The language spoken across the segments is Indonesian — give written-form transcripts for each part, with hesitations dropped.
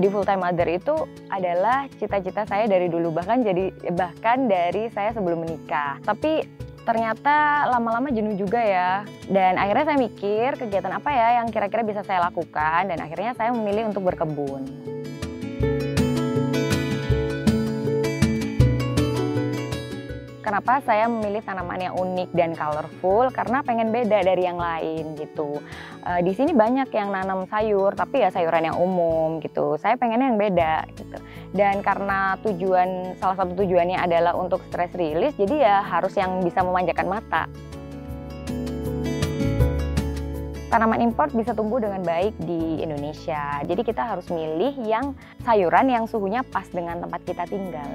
jadi full time mother itu adalah cita-cita saya dari dulu, bahkan dari saya sebelum menikah. Tapi ternyata lama-lama jenuh juga ya. Dan akhirnya saya mikir kegiatan apa ya yang kira-kira bisa saya lakukan, dan akhirnya saya memilih untuk berkebun. Kenapa saya memilih tanaman yang unik dan colorful? Karena pengen beda dari yang lain gitu. Di sini banyak yang nanam sayur, tapi ya sayuran yang umum gitu. Saya pengennya yang beda gitu. Dan karena salah satu tujuannya adalah untuk stress release, jadi ya harus yang bisa memanjakan mata. Tanaman impor bisa tumbuh dengan baik di Indonesia. Jadi kita harus milih yang sayuran yang suhunya pas dengan tempat kita tinggal.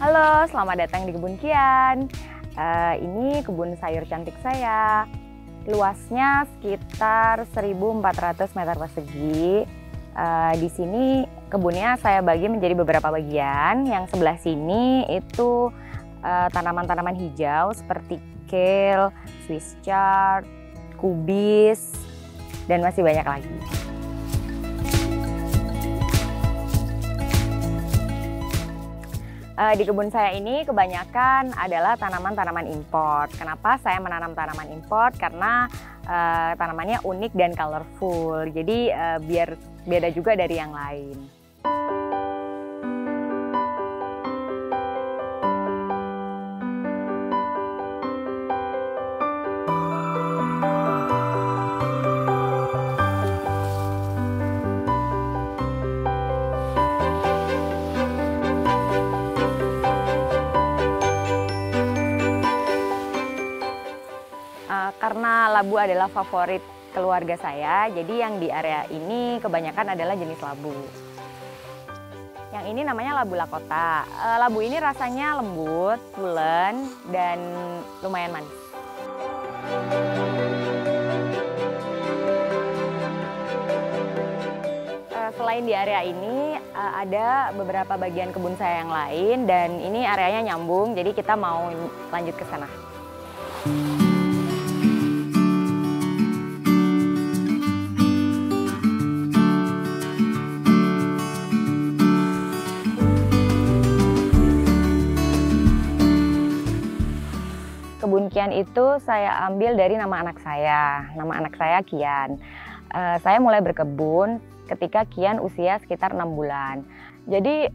Halo, selamat datang di kebun Kian. Ini kebun sayur cantik saya. Luasnya sekitar 1.400 meter persegi. Di sini kebunnya saya bagi menjadi beberapa bagian. Yang sebelah sini itu tanaman-tanaman hijau seperti kale, Swiss chard, kubis, dan masih banyak lagi. Di kebun saya ini kebanyakan adalah tanaman-tanaman import. Kenapa saya menanam tanaman import? Karena tanamannya unik dan colorful. Jadi biar beda juga dari yang lain. Karena labu adalah favorit keluarga saya, jadi yang di area ini kebanyakan adalah jenis labu. Yang ini namanya labu Lakota. Labu ini rasanya lembut, pulen, dan lumayan manis. Selain di area ini, ada beberapa bagian kebun saya yang lain, dan ini areanya nyambung, jadi kita mau lanjut ke sana. Kebun Kian itu saya ambil dari nama anak saya. Nama anak saya Kian. Saya mulai berkebun ketika Kian usia sekitar 6 bulan. Jadi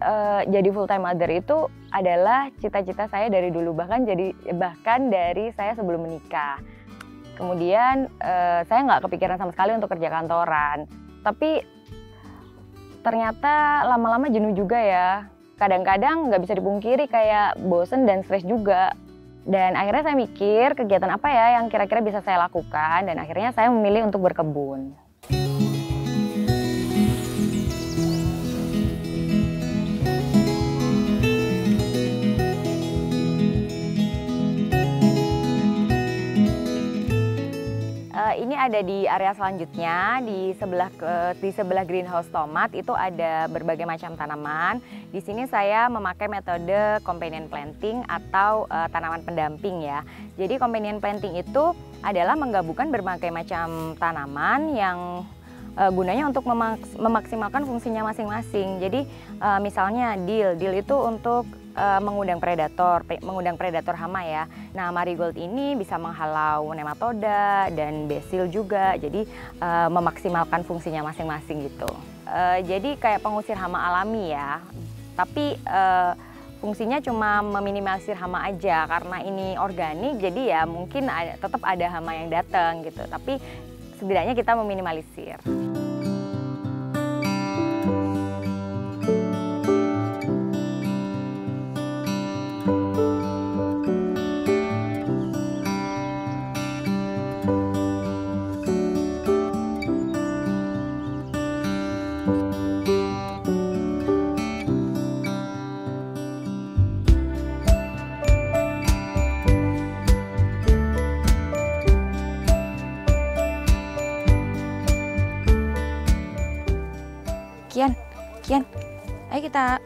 full time mother itu adalah cita-cita saya dari dulu, bahkan dari saya sebelum menikah. Kemudian saya nggak kepikiran sama sekali untuk kerja kantoran. Tapi ternyata lama-lama jenuh juga ya. Kadang-kadang nggak bisa dipungkiri kayak bosen dan stres juga. Dan akhirnya saya mikir kegiatan apa ya yang kira-kira bisa saya lakukan, dan akhirnya saya memilih untuk berkebun. Ini ada di area selanjutnya, di sebelah greenhouse tomat itu ada berbagai macam tanaman. Di sini saya memakai metode companion planting atau tanaman pendamping ya. Jadi companion planting itu adalah menggabungkan berbagai macam tanaman yang gunanya untuk memaksimalkan fungsinya masing-masing. Jadi misalnya dill itu untuk mengundang predator hama ya. Nah, marigold ini bisa menghalau nematoda dan basil juga. Jadi memaksimalkan fungsinya masing-masing gitu. Jadi kayak pengusir hama alami ya. Tapi fungsinya cuma meminimalisir hama aja karena ini organik. Jadi ya mungkin tetap ada hama yang datang gitu. Tapi setidaknya kita meminimalisir. Kian, ayo kita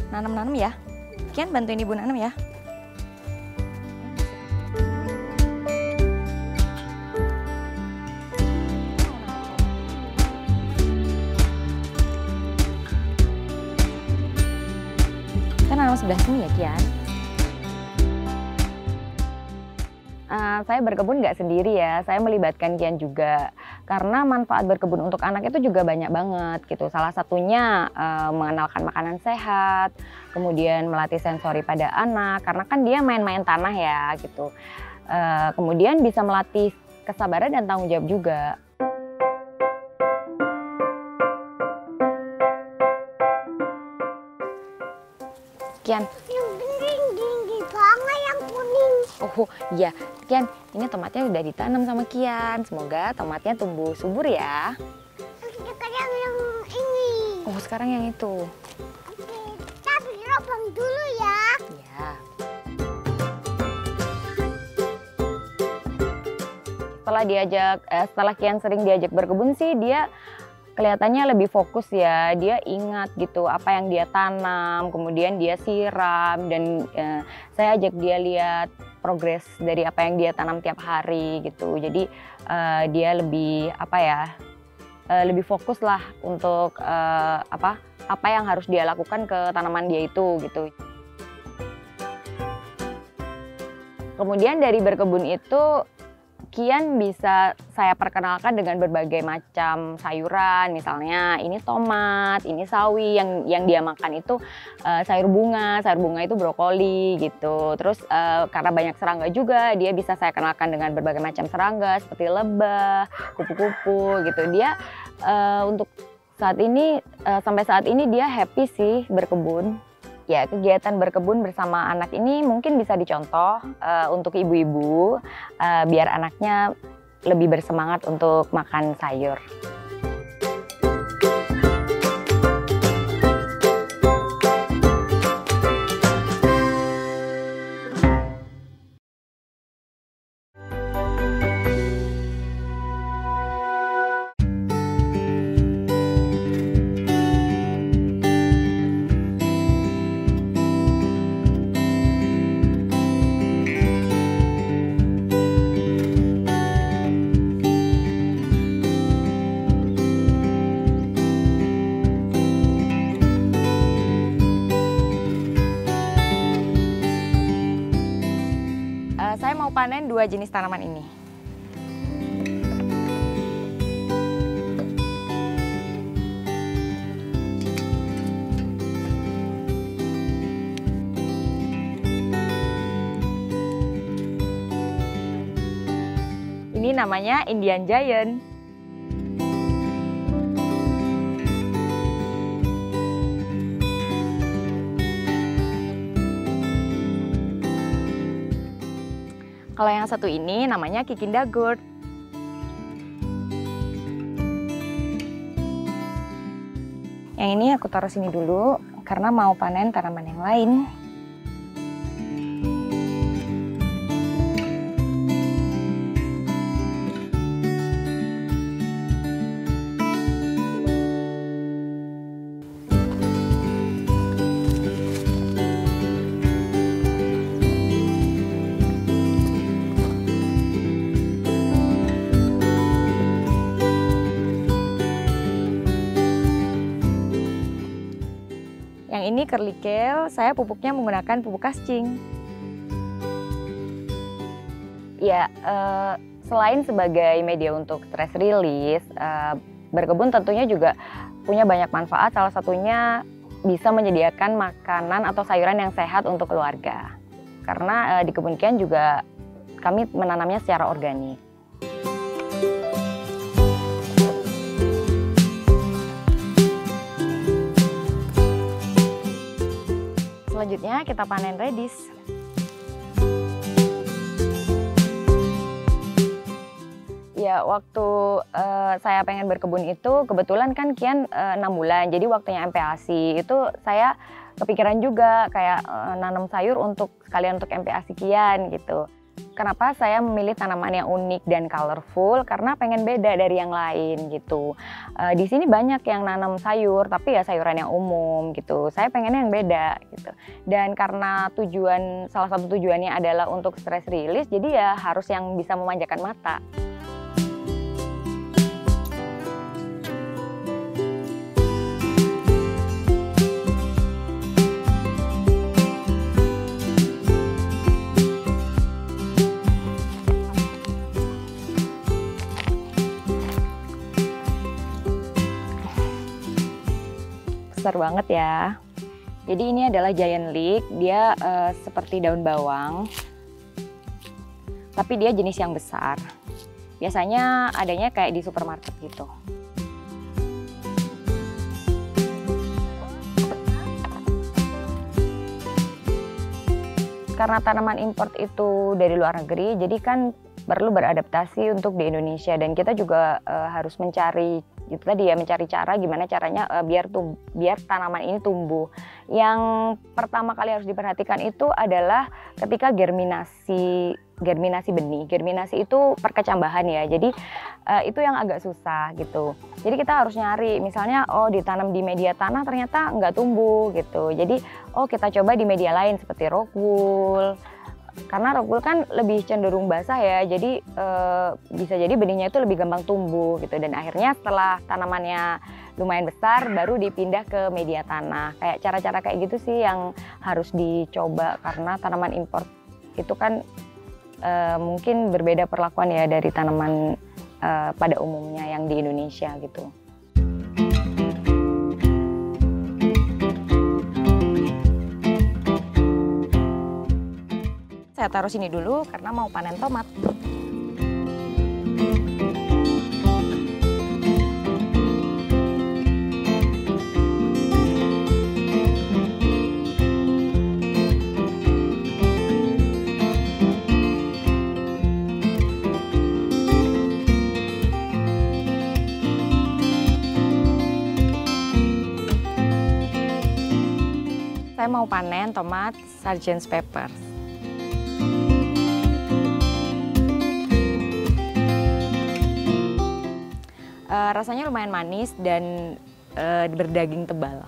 nanam-nanam ya. Kian, bantuin ibu nanam ya. Kita nanam sebelah sini ya, Kian. Saya berkebun nggak sendiri ya, saya melibatkan Kian juga. Karena manfaat berkebun untuk anak itu juga banyak banget gitu. Salah satunya mengenalkan makanan sehat, kemudian melatih sensori pada anak, karena kan dia main-main tanah ya gitu. Kemudian bisa melatih kesabaran dan tanggung jawab juga. Kian. Yang tinggi banget yang kuning. Oh iya, Kian, ini tomatnya udah ditanam sama Kian. Semoga tomatnya tumbuh subur ya. Sekarang yang ini. Oh, sekarang yang itu. Oke, tapi lubang dulu ya. Ya. Setelah Kian sering diajak berkebun sih, dia kelihatannya lebih fokus ya. Dia ingat gitu apa yang dia tanam, kemudian dia siram, dan saya ajak dia lihat progres dari apa yang dia tanam tiap hari gitu. Jadi dia lebih lebih fokus lah untuk apa yang harus dia lakukan ke tanaman dia itu gitu. Kemudian dari berkebun itu Kian bisa saya perkenalkan dengan berbagai macam sayuran, misalnya ini tomat, ini sawi, yang dia makan itu sayur bunga itu brokoli gitu. Terus karena banyak serangga juga, dia bisa saya kenalkan dengan berbagai macam serangga seperti lebah, kupu-kupu gitu. Dia untuk sampai saat ini dia happy sih berkebun. Ya, kegiatan berkebun bersama anak ini mungkin bisa dicontoh untuk ibu-ibu biar anaknya lebih bersemangat untuk makan sayur. Saya mau panen 2 jenis tanaman ini. Ini namanya Indian Giant. Kalau yang satu ini namanya Kikinda Gourd. Yang ini aku taruh sini dulu karena mau panen tanaman yang lain. ini curly kale, saya pupuknya menggunakan pupuk kascing. Ya, selain sebagai media untuk stress release, berkebun tentunya juga punya banyak manfaat. Salah satunya bisa menyediakan makanan atau sayuran yang sehat untuk keluarga. Karena di kebun Kian juga kami menanamnya secara organik. Selanjutnya kita panen redis. Ya, waktu saya pengen berkebun itu kebetulan kan Kian 6 bulan, jadi waktunya MPASI itu saya kepikiran juga kayak nanam sayur untuk sekalian untuk MPASI Kian gitu. Kenapa saya memilih tanaman yang unik dan colorful? Karena pengen beda dari yang lain gitu. Di sini banyak yang nanam sayur, tapi ya sayuran yang umum gitu. Saya pengennya yang beda gitu. Dan karena salah satu tujuannya adalah untuk stress release, jadi ya harus yang bisa memanjakan mata. Besar banget ya. Jadi ini adalah giant leek, dia seperti daun bawang, tapi dia jenis yang besar. Biasanya adanya kayak di supermarket gitu. Karena tanaman import itu dari luar negeri, jadi kan perlu beradaptasi untuk di Indonesia, dan kita juga harus mencari itu tadi ya, mencari cara gimana caranya biar tanaman ini tumbuh. Yang pertama kali harus diperhatikan itu adalah ketika germinasi benih. Germinasi itu perkecambahan ya, jadi itu yang agak susah gitu. Jadi kita harus nyari, misalnya ditanam di media tanah ternyata nggak tumbuh gitu. Jadi kita coba di media lain seperti rock wool. Karena rock wool kan lebih cenderung basah ya, jadi bisa jadi benihnya itu lebih gampang tumbuh gitu. Dan akhirnya setelah tanamannya lumayan besar, baru dipindah ke media tanah. Kayak cara-cara kayak gitu sih yang harus dicoba, karena tanaman impor itu kan mungkin berbeda perlakuan ya dari tanaman pada umumnya yang di Indonesia gitu. Saya taruh sini dulu karena mau panen tomat. Saya mau panen tomat Sargent's Pepper. Rasanya lumayan manis dan berdaging tebal.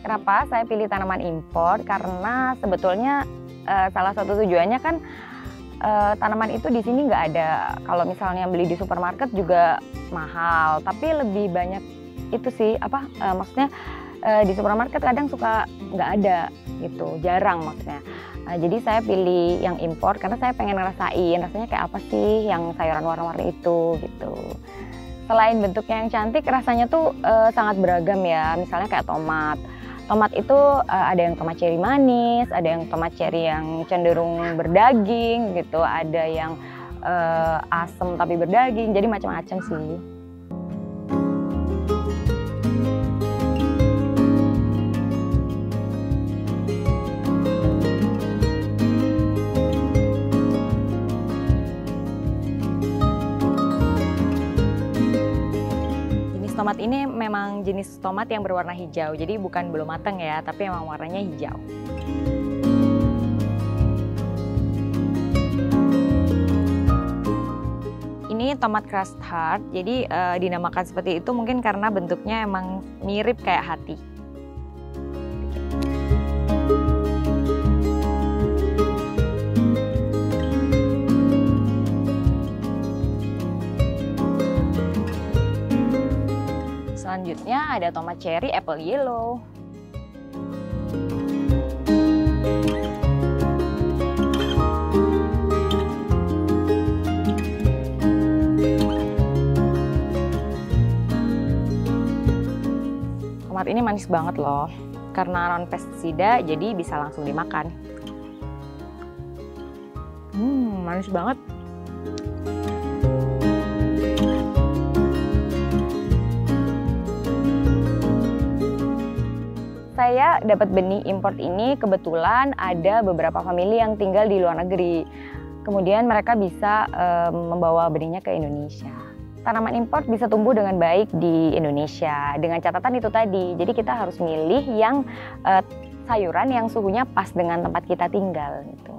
Kenapa saya pilih tanaman impor? Karena sebetulnya salah satu tujuannya kan tanaman itu di sini nggak ada. Kalau misalnya beli di supermarket juga mahal, tapi lebih banyak itu sih maksudnya di supermarket kadang suka nggak ada gitu, jarang maksudnya. Jadi saya pilih yang impor karena saya pengen ngerasain rasanya kayak apa sih yang sayuran warna-warni itu gitu. Selain bentuknya yang cantik, rasanya tuh sangat beragam ya. Misalnya kayak tomat. Tomat itu ada yang tomat cherry manis, ada yang tomat cherry yang cenderung berdaging gitu, ada yang asam tapi berdaging, jadi macam-macam sih. Tomat ini memang jenis tomat yang berwarna hijau, jadi bukan belum matang ya, tapi memang warnanya hijau. Ini tomat crust heart, jadi dinamakan seperti itu mungkin karena bentuknya emang mirip kayak hati. Selanjutnya ada tomat cherry apple yellow. Tomat ini manis banget loh, karena non pestisida jadi bisa langsung dimakan. Manis banget. Saya dapat benih import ini kebetulan ada beberapa famili yang tinggal di luar negeri. Kemudian mereka bisa membawa benihnya ke Indonesia. Tanaman import bisa tumbuh dengan baik di Indonesia dengan catatan itu tadi. Jadi kita harus milih yang sayuran yang suhunya pas dengan tempat kita tinggal gitu.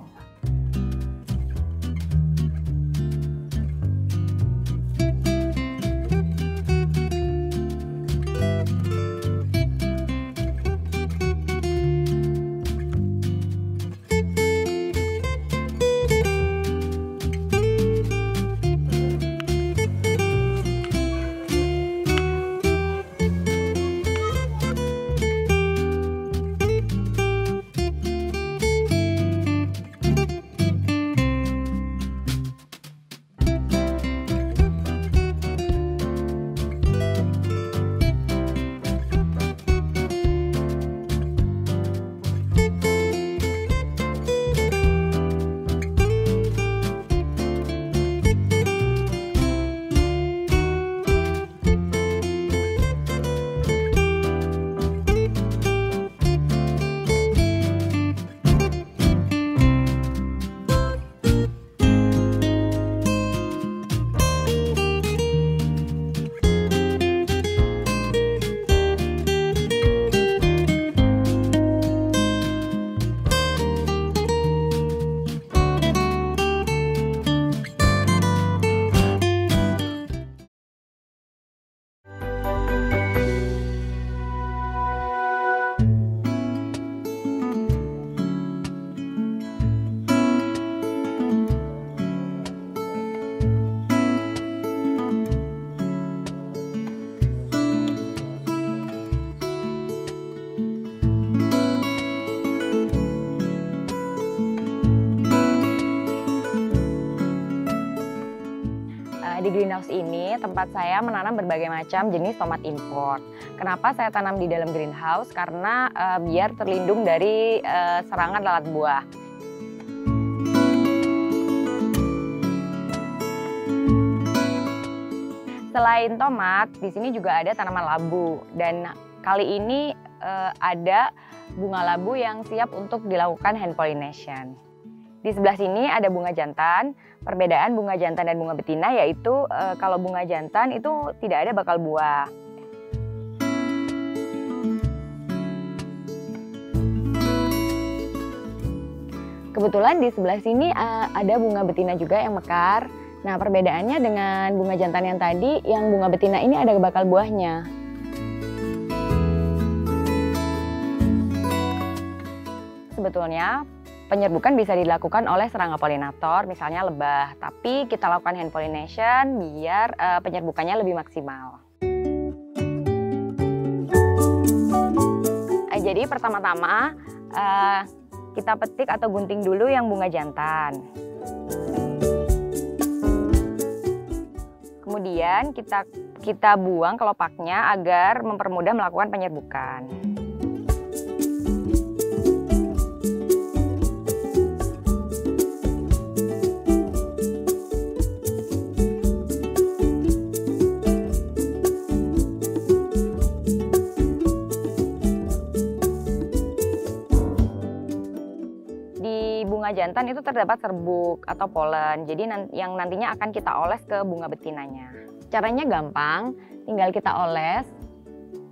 Di greenhouse ini tempat saya menanam berbagai macam jenis tomat import. Kenapa saya tanam di dalam greenhouse? Karena biar terlindung dari serangan lalat buah. Selain tomat, di sini juga ada tanaman labu dan kali ini ada bunga labu yang siap untuk dilakukan hand pollination. Di sebelah sini ada bunga jantan. Perbedaan bunga jantan dan bunga betina yaitu kalau bunga jantan itu tidak ada bakal buah. Kebetulan di sebelah sini ada bunga betina juga yang mekar. Nah, perbedaannya dengan bunga jantan yang tadi, yang bunga betina ini ada bakal buahnya. Sebetulnya penyerbukan bisa dilakukan oleh serangga polinator, misalnya lebah. Tapi kita lakukan hand pollination biar penyerbukannya lebih maksimal. Jadi pertama-tama kita petik atau gunting dulu yang bunga jantan. Kemudian kita buang kelopaknya agar mempermudah melakukan penyerbukan. Bunga jantan itu terdapat serbuk atau polen, jadi yang nantinya akan kita oles ke bunga betinanya. Caranya gampang, tinggal kita oles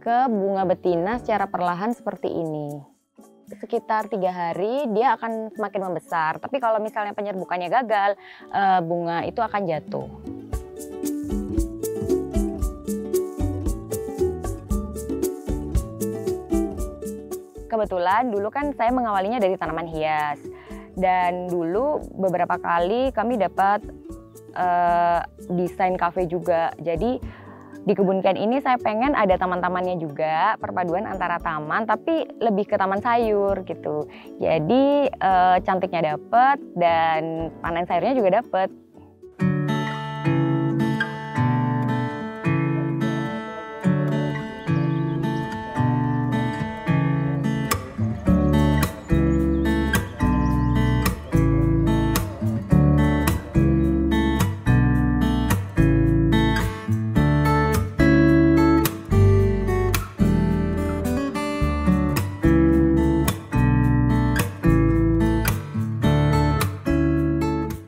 ke bunga betina secara perlahan seperti ini. Sekitar 3 hari dia akan semakin membesar, tapi kalau misalnya penyerbukannya gagal, bunga itu akan jatuh. Kebetulan dulu kan saya mengawalinya dari tanaman hias. Dan dulu beberapa kali kami dapat desain kafe juga. Jadi Di kebun kian ini saya pengen ada taman-tamannya juga, perpaduan antara taman tapi lebih ke taman sayur gitu. Jadi cantiknya dapet dan panen sayurnya juga dapet.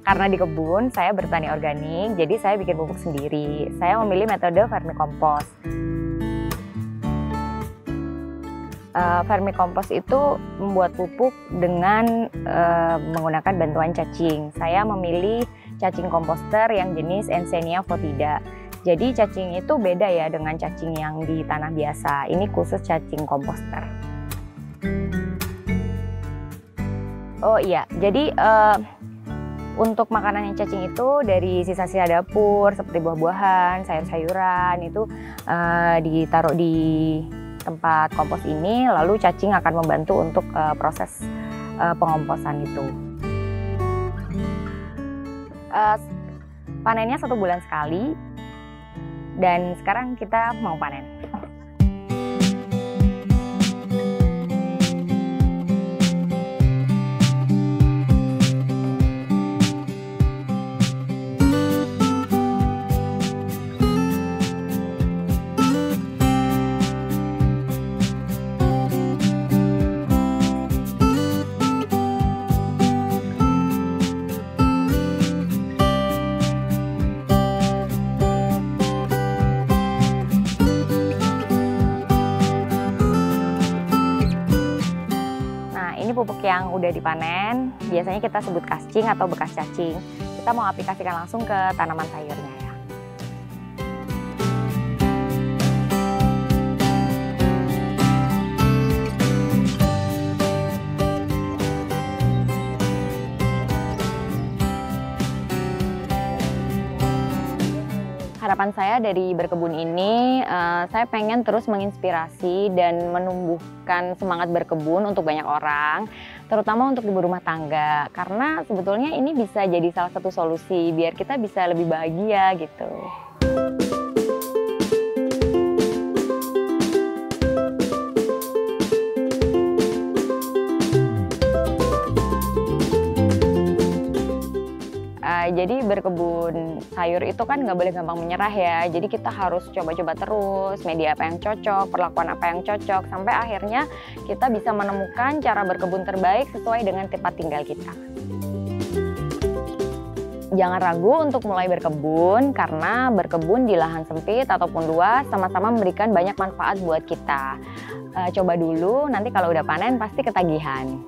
Karena di kebun saya bertani organik, jadi saya bikin pupuk sendiri. Saya memilih metode vermicompost. Vermicompost itu membuat pupuk dengan menggunakan bantuan cacing. Saya memilih cacing komposter yang jenis Encenia foetida. Jadi cacing itu beda ya dengan cacing yang di tanah biasa. Ini khusus cacing komposter. Oh iya, jadi untuk makanan yang cacing itu dari sisa-sisa dapur seperti buah-buahan, sayur-sayuran itu ditaruh di tempat kompos ini, lalu cacing akan membantu untuk proses pengomposan itu. Panennya 1 bulan sekali dan sekarang kita mau panen. Ini pupuk yang udah dipanen, biasanya kita sebut kascing atau bekas cacing. Kita mau aplikasikan langsung ke tanaman sayurnya ya. Harapan saya dari berkebun ini, saya pengen terus menginspirasi dan menumbuhkan semangat berkebun untuk banyak orang, terutama untuk ibu rumah tangga. Karena sebetulnya ini bisa jadi salah satu solusi biar kita bisa lebih bahagia gitu. Jadi berkebun sayur itu kan nggak boleh gampang menyerah ya. Jadi kita harus coba-coba terus, media apa yang cocok, perlakuan apa yang cocok, sampai akhirnya kita bisa menemukan cara berkebun terbaik sesuai dengan tempat tinggal kita. Jangan ragu untuk mulai berkebun, karena berkebun di lahan sempit ataupun luas sama-sama memberikan banyak manfaat buat kita. Coba dulu, nanti kalau udah panen pasti ketagihan.